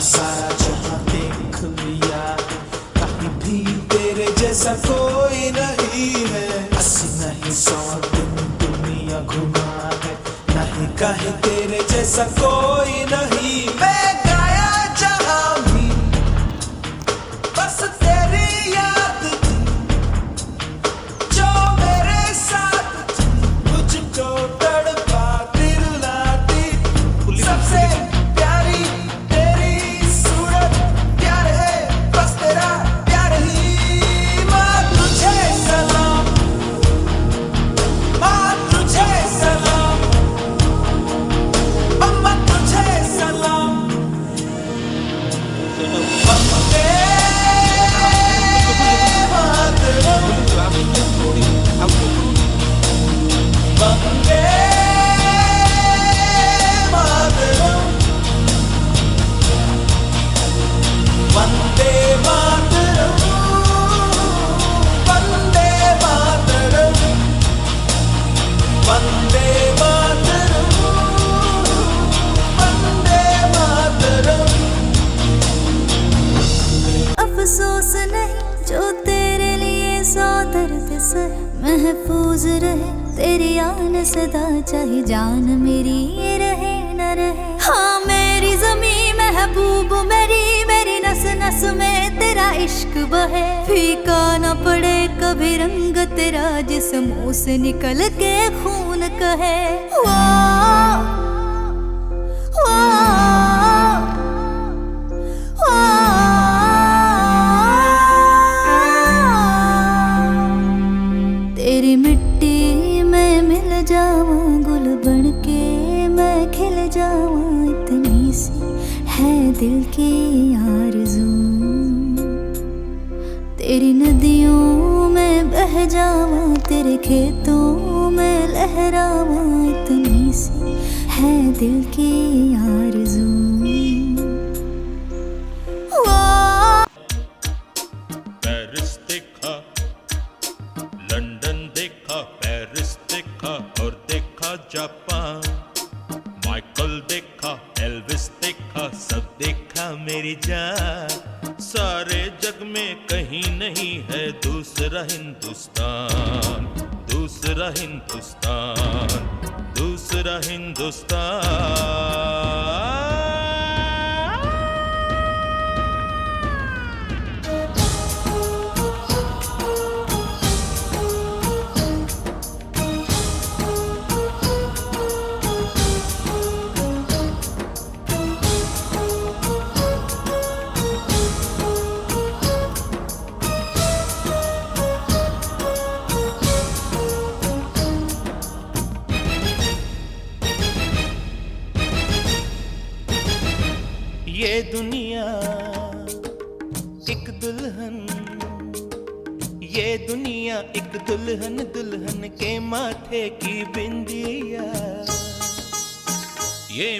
सारा जहां देख लिया, कहीं भी तेरे जैसा कोई नहीं है। 80 नहीं 100 दिन दुनिया घुमा है, नहीं कहीं तेरे जैसा कोई नहीं। मैं गाया जहां भी बस तेरी याद थी, जो मेरे साथ थी, मुझको तड़पा दिलाती। सबसे प्यारी तेरी सूरत, प्यार है बस तेरा प्यार ही। माँ तुझे सलाम, माँ तुझे सलाम, अम्मा तुझे सलाम। वंदे मातरम, वंदे मातरम, वंदे मातरम, वंदे मातरम, वंदे मातरम, वंदे मातरम। अफसोस नहीं जो तेरे लिए 100 दर्द सहे, महफूज रहे तेरी आन सदा, चाहे जान मेरी ये रहे न रहे। हाँ मेरी ज़मीं महबूब मेरी, मेरी नस नस में तेरा इश्क बहे। फीका न पड़े कभी रंग तेरा, जिस मुंह से निकल के खून कहे। तेरी मिट्टी में मिल जाऊं, गुल बन के मैं खिल जाऊं, इतनी सी है दिल की आरज़ू। तेरी नदियों में बह जाऊं, तेरे खेतों में लहराऊं, इतनी सी है दिल की आरज़ू। पेरिस देखा, लंदन देखा, पेरिस देखा और देखा जापान। माइकल देखा, एल्विस देखा, सब देखा मेरी जान। सारे जग में कहीं नहीं है दूसरा हिंदुस्तान, दूसरा हिंदुस्तान, दूसरा हिंदुस्तान। ये दुनिया एक दुल्हन, ये दुनिया एक दुल्हन, दुल्हन के माथे की बिंदिया। ये